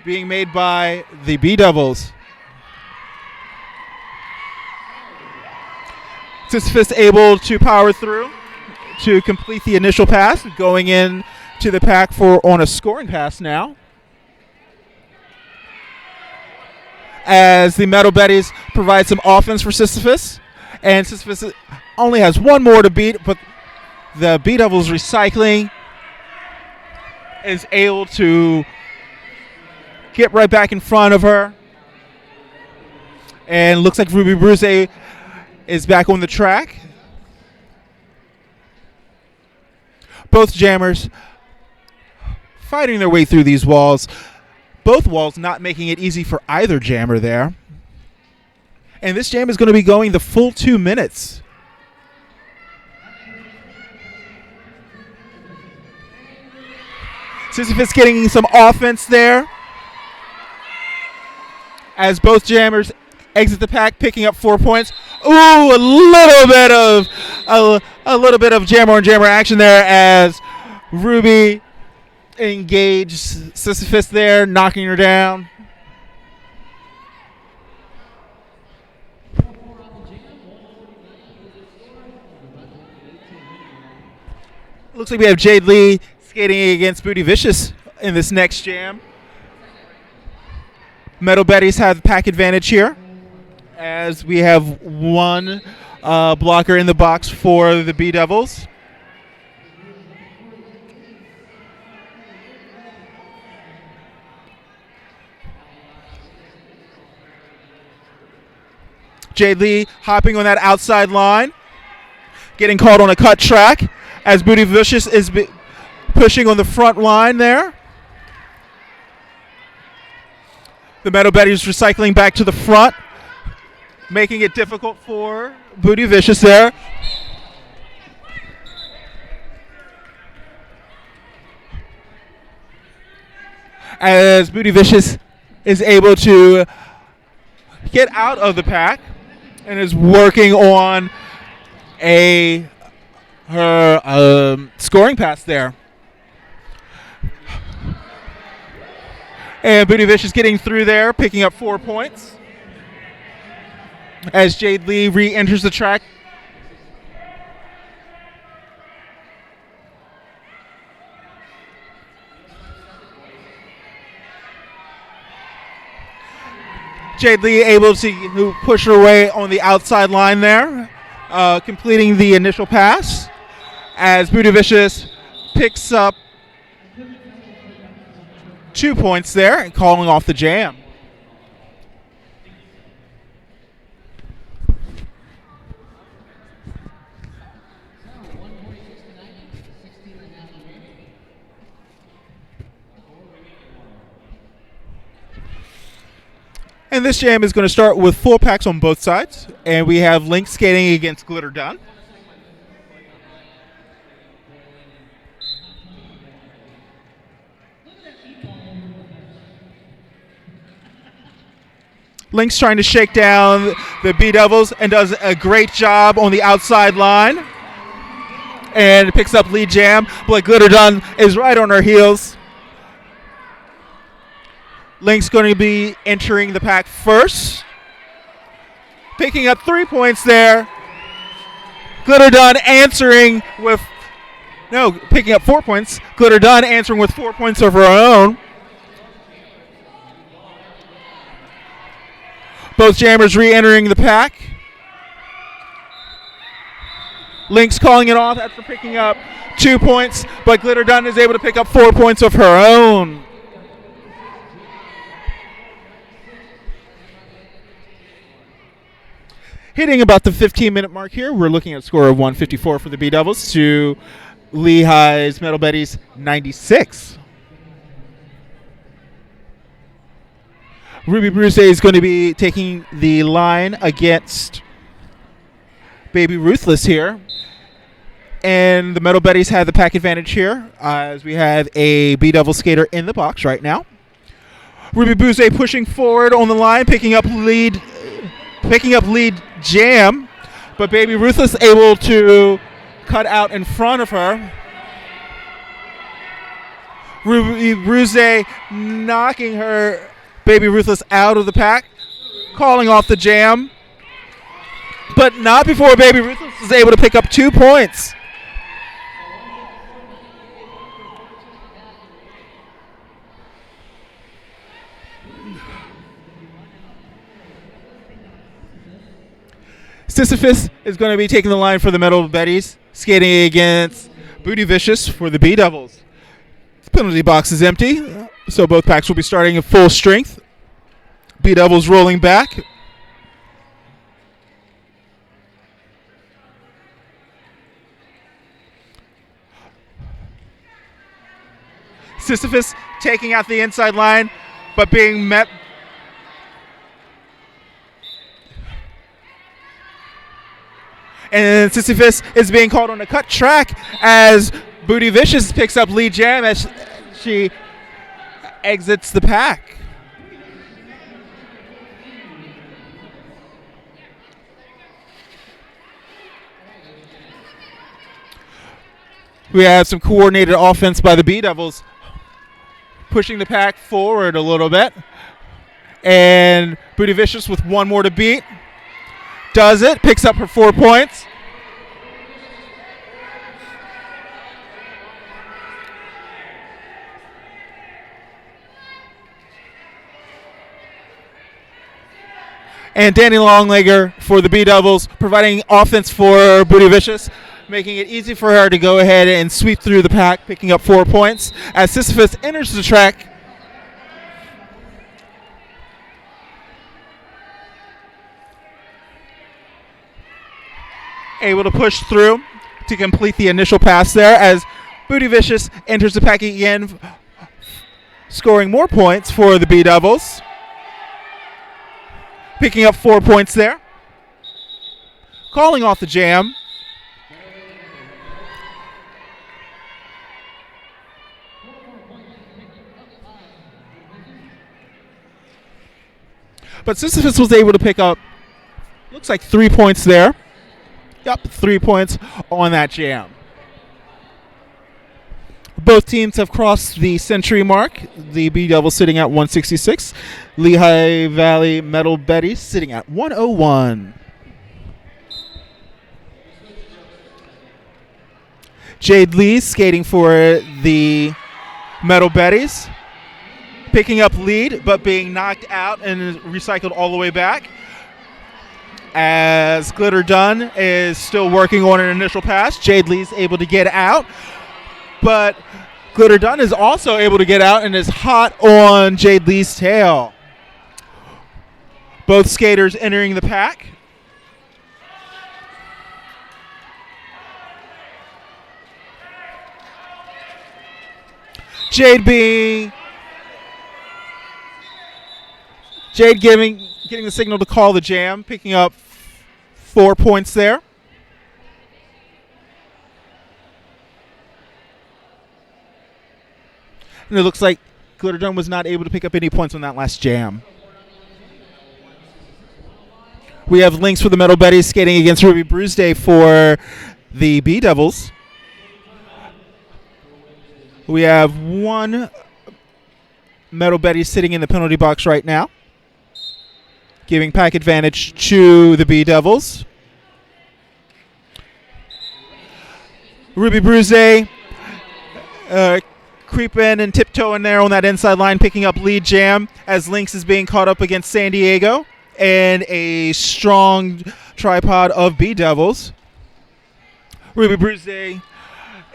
being made by the B Devils. Sisyphus able to power through to complete the initial pass, going in to the pack on a scoring pass now. As the Metal Betties provide some offense for Sisyphus, and Sisyphus only has one more to beat, but the B Devils recycling is able to get right back in front of her. And looks like Ruby Bruce is back on the track. Both jammers fighting their way through these walls. Both walls not making it easy for either jammer there. And this jam is going to be going the full 2 minutes. Sisyphus getting some offense there, as both jammers exit the pack, picking up 4 points. Ooh, a little bit of jammer on jammer action there, as Ruby engaged Sisyphus there, knocking her down. Looks like we have Jade Lee skating against Booty Vicious in this next jam. Metal Betties have pack advantage here, as we have one blocker in the box for the B Devils. Jade Lee hopping on that outside line, getting called on a cut track, as Booty Vicious is pushing on the front line there. The Metal Betties recycling back to the front, making it difficult for Booty Vicious there. As Booty Vicious is able to get out of the pack and is working on her scoring pass there. And Booty Vicious getting through there, picking up 4 points. As Jade Lee re-enters the track. Jade Lee able to push her way on the outside line there, completing the initial pass. As Booty Vicious picks up 2 points there and calling off the jam. And this jam is going to start with full packs on both sides. And we have Link skating against Glitter Dunn. Link's trying to shake down the B-Devils and does a great job on the outside line. And picks up lead jam, but Glitter Dunn is right on her heels. Link's going to be entering the pack first. Picking up 3 points there. Glitter Dunn answering with... No, picking up 4 points. Glitter Dunn answering with 4 points of her own. Both jammers re-entering the pack. Link's calling it off after picking up 2 points, but Glitter Dunn is able to pick up 4 points of her own. Hitting about the 15-minute mark here, we're looking at a score of 154 for the B-Devils to Lehigh's Metal Betty's 96. Ruby Bruce is going to be taking the line against Baby Ruthless here. And the Metal Betties have the pack advantage here as we have a B-Devil skater in the box right now. Ruby Bruce pushing forward on the line, picking up lead jam, but Baby Ruthless able to cut out in front of her. Ruby Bruce knocking her Baby Ruthless out of the pack, calling off the jam, but not before Baby Ruthless is able to pick up 2 points. Sisyphus is going to be taking the line for the Metal Betties, skating against Booty Vicious for the B-Devils. The penalty box is empty, so both packs will be starting at full strength. B-Devils rolling back. Sisyphus taking out the inside line, but being met. And Sisyphus is being called on a cut track as Booty Vicious picks up lead jam as she exits the pack. We have some coordinated offense by the B-Devils, pushing the pack forward a little bit. And Booty Vicious with one more to beat. Does it, picks up her 4 points. And Danny Longlegger for the B-Devils, providing offense for Booty Vicious, making it easy for her to go ahead and sweep through the pack, picking up 4 points. As Sisyphus enters the track, able to push through to complete the initial pass there as Booty Vicious enters the pack again, scoring more points for the B-Devils. Picking up 4 points there. Calling off the jam. But Sisyphus was able to pick up, looks like 3 points there. Yep, 3 points on that jam. Both teams have crossed the century mark. The B Devils sitting at 166. Lehigh Valley Metal Betty sitting at 101. Jade Lee skating for the Metal Betties. Picking up lead, but being knocked out and recycled all the way back. As Glitter Dunn is still working on an initial pass. Jade Lee's able to get out. But Glitter Dunn is also able to get out and is hot on Jade Lee's tail. Both skaters entering the pack. Jade getting the signal to call the jam, picking up 4 points there. And it looks like Glitter Dunn was not able to pick up any points on that last jam. We have Lynx for the Metal Betties skating against Ruby Bruceday for the B Devils. We have one Metal Betty sitting in the penalty box right now, giving pack advantage to the B Devils. Ruby Bruceday creeping and tiptoeing there on that inside line, picking up lead jam as Lynx is being caught up against San Diego and a strong tripod of B Devils. Ruby Bruceday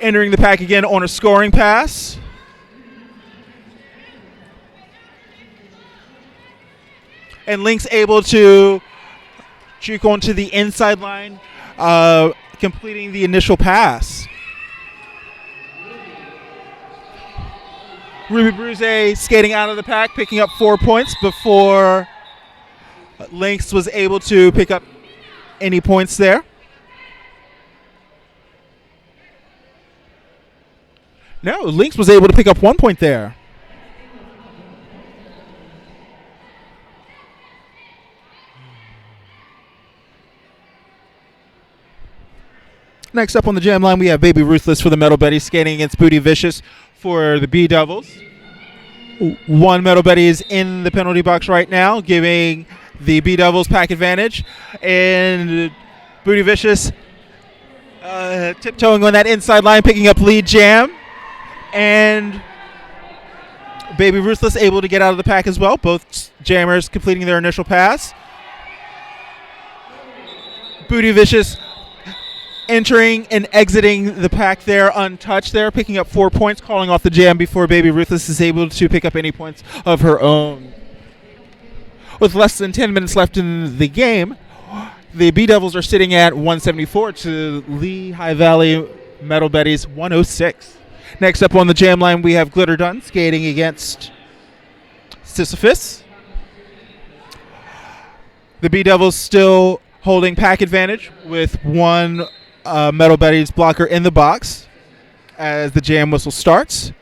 entering the pack again on a scoring pass. And Lynx able to juke onto the inside line, completing the initial pass. Ruby Bruce skating out of the pack, picking up 4 points before Lynx was able to pick up any points there. No, Lynx was able to pick up 1 point there. Next up on the jam line, we have Baby Ruthless for the Metal Betty skating against Booty Vicious for the B Devils. One Metal Betty is in the penalty box right now, giving the B Devils pack advantage. And Booty Vicious tiptoeing on that inside line, picking up lead jam. And Baby Ruthless able to get out of the pack as well. Both jammers completing their initial pass. Booty Vicious entering and exiting the pack there untouched there, picking up 4 points, calling off the jam before Baby Ruthless is able to pick up any points of her own. With less than 10 minutes left in the game, the B Devils are sitting at 174 to Lehigh Valley Metal Betty's 106. Next up on the jam line, we have Glitter Dunn skating against Sisyphus. The B Devils still holding pack advantage with one Metal Betty's blocker in the box as the jam whistle starts.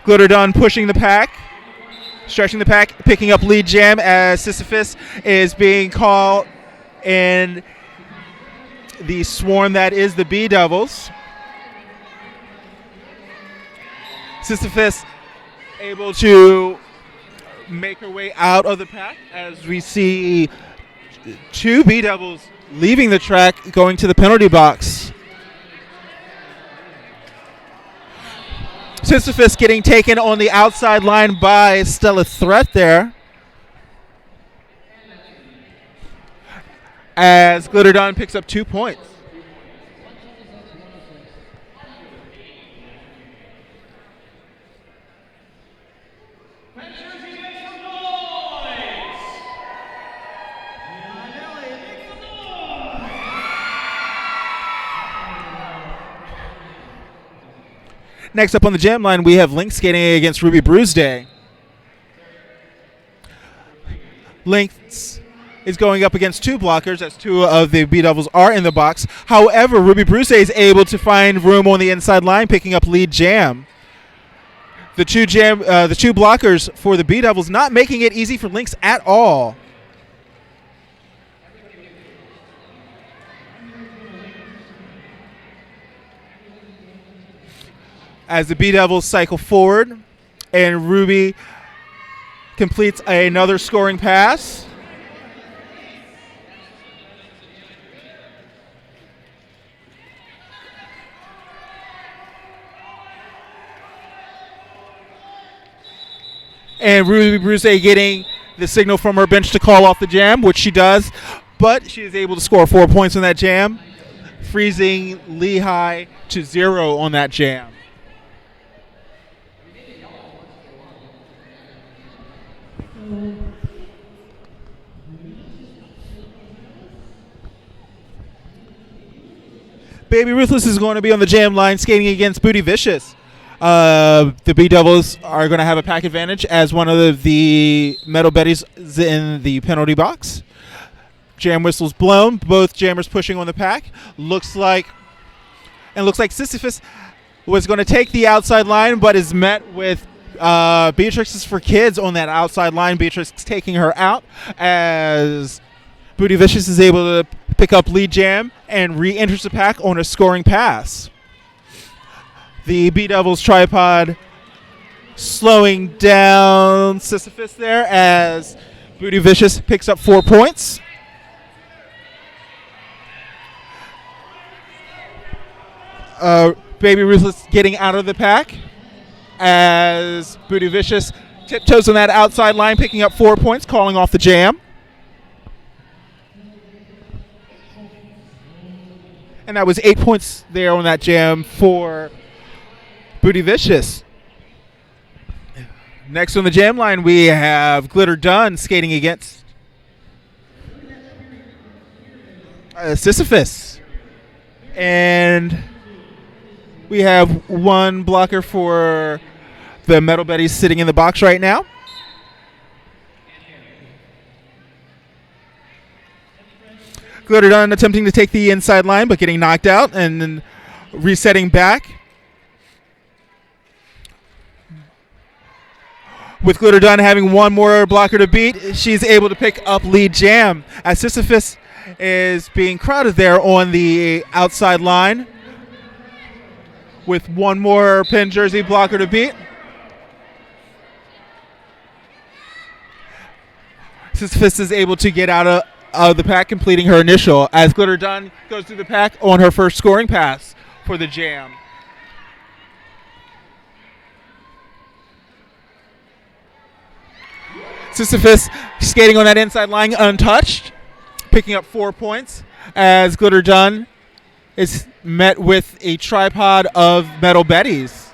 Glitter Dunn pushing the pack, stretching the pack, picking up lead jam as Sisyphus is being called in the swarm that is the B Devils. Sisyphus able to make her way out of the pack as we see two B Devils leaving the track, going to the penalty box. Sisyphus getting taken on the outside line by Stella Threat there. As Glitter Dunn picks up 2 points. Next up on the jam line, we have Lynx skating against Ruby Bruceday. Lynx is going up against two blockers as two of the B Devils are in the box. However, Ruby Bruceday is able to find room on the inside line, picking up lead jam. The two blockers for the B Devils not making it easy for Lynx at all. As the B Devils cycle forward, and Ruby completes another scoring pass. And Ruby Bruce getting the signal from her bench to call off the jam, which she does, but she is able to score 4 points on that jam, freezing Lehigh to 0 on that jam. Baby Ruthless is going to be on the jam line skating against Booty Vicious. The B Devils are going to have a pack advantage as one of the Metal Betties is in the penalty box. Jam whistles blown. Both jammers pushing on the pack. Looks like Sisyphus was going to take the outside line, but is met with Beatrix is for Kids on that outside line. Beatrix taking her out as Booty Vicious is able to pick up lead jam and re-enters the pack on a scoring pass. The B Devils tripod slowing down Sisyphus there as Booty Vicious picks up 4 points. Baby Ruthless getting out of the pack as Booty Vicious tiptoes on that outside line, picking up 4 points, calling off the jam. And that was 8 points there on that jam for Booty Vicious. Next on the jam line, we have Glitter Dunn skating against Sisyphus. And we have one blocker for the Metal Betties sitting in the box right now. Glitter Dunn attempting to take the inside line, but getting knocked out and then resetting back. With Glitter Dunn having one more blocker to beat, she's able to pick up lead jam as Sisyphus is being crowded there on the outside line with one more Penn jersey blocker to beat. Sisyphus is able to get out of the pack, completing her initial as Glitter Dunn goes through the pack on her first scoring pass for the jam. Sisyphus skating on that inside line untouched, picking up 4 points as Glitter Dunn is met with a tripod of Metal Betties.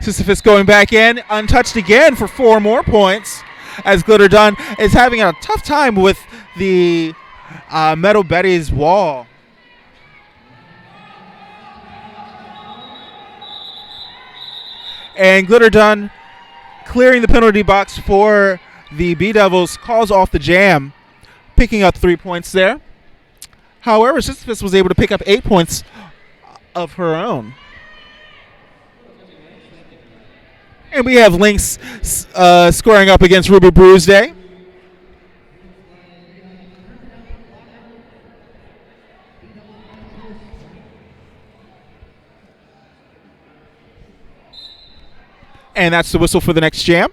Sisyphus going back in, untouched again for 4 more points as Glitter Dunn is having a tough time with the Metal Betties wall. And Glitter Dunn clearing the penalty box for the B Devils, calls off the jam, picking up 3 points there. However, Sisyphus was able to pick up 8 points of her own. And we have Lynx scoring up against Ruby Bruise Day. And that's the whistle for the next jam.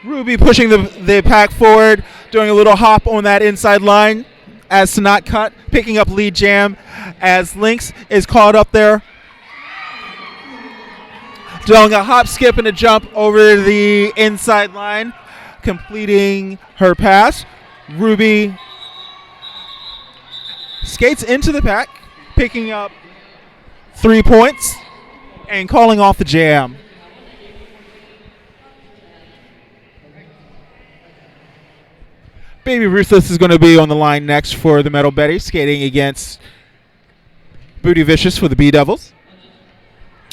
Ruby pushing the pack forward, doing a little hop on that inside line as to not cut, picking up lead jam as Lynx is caught up there, doing a hop, skip, and a jump over the inside line, completing her pass. Ruby skates into the pack, picking up 3 points and calling off the jam. Baby Ruthless is going to be on the line next for the Metal Betty, skating against Booty Vicious for the B Devils.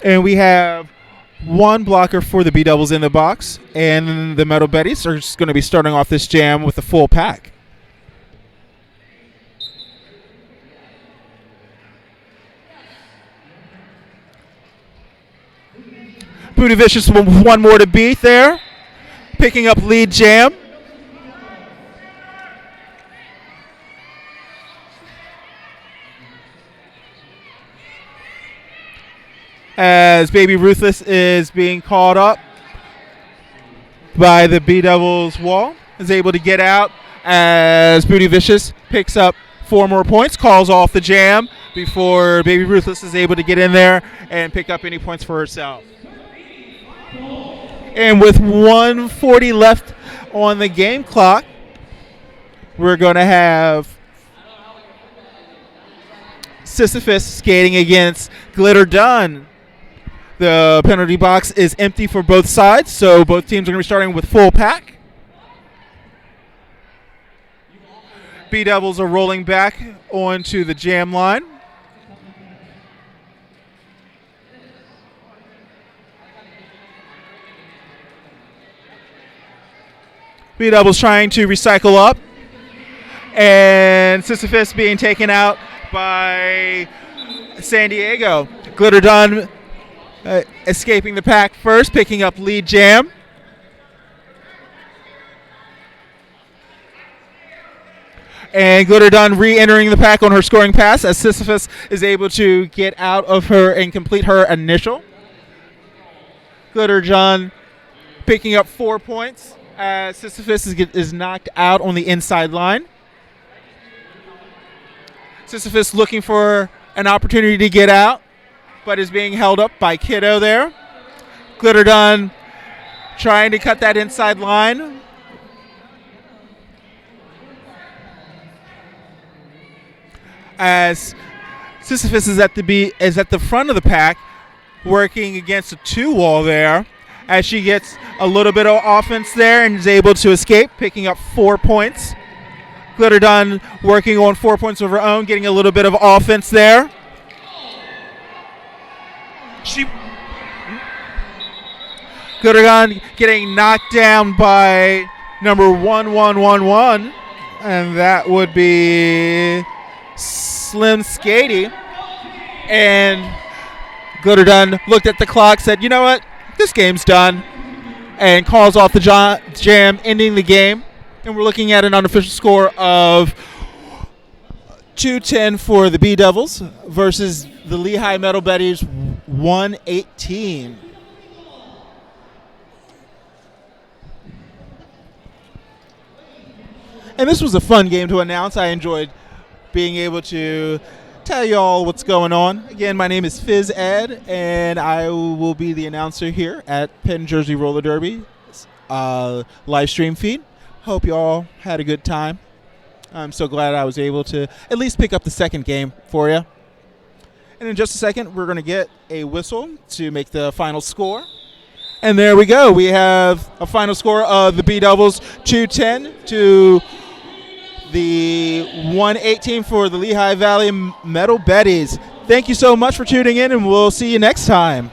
And we have one blocker for the B Devils in the box, and the Metal Betties are just going to be starting off this jam with a full pack. Booty Vicious, one more to beat there, picking up lead jam. As Baby Ruthless is being called up by the B Devils wall, is able to get out as Booty Vicious picks up 4 more points, calls off the jam before Baby Ruthless is able to get in there and pick up any points for herself. And with 1:40 left on the game clock, we're going to have Sisyphus skating against Glitter Dunn. The penalty box is empty for both sides, so both teams are going to be starting with full pack. B Devils are rolling back onto the jam line. B Devils trying to recycle up, and Sisyphus being taken out by San Diego. Glitter Dunn escaping the pack first, picking up lead jam. And Glitter Dunn re-entering the pack on her scoring pass as Sisyphus is able to get out of her and complete her initial. Glitter Dunn picking up 4 points as Sisyphus is knocked out on the inside line. Sisyphus looking for an opportunity to get out, but is being held up by Kiddo there. Glitter Dunn trying to cut that inside line. As Sisyphus is at the front of the pack, working against a 2-wall there, as she gets a little bit of offense there and is able to escape, picking up 4 points. Glitter Dunn working on 4 points of her own, getting a little bit of offense there. Glitter Dunn getting knocked down by number 1111, and that would be Slim Skady. And Glitter Dunn looked at the clock, said, "You know what? This game's done," and calls off the jam, ending the game. And we're looking at an unofficial score of 210 for the B Devils versus the Lehigh Metal Betties 118. And this was a fun game to announce. I enjoyed being able to tell you all what's going on. Again, my name is Fizz Ed, and I will be the announcer here at Penn Jersey Roller Derby live stream feed. Hope you all had a good time. I'm so glad I was able to at least pick up the second game for you. And in just a second, we're going to get a whistle to make the final score. And there we go. We have a final score of the B Devils 210 to the 118 for the Lehigh Valley Metal Betties. Thank you so much for tuning in, and we'll see you next time.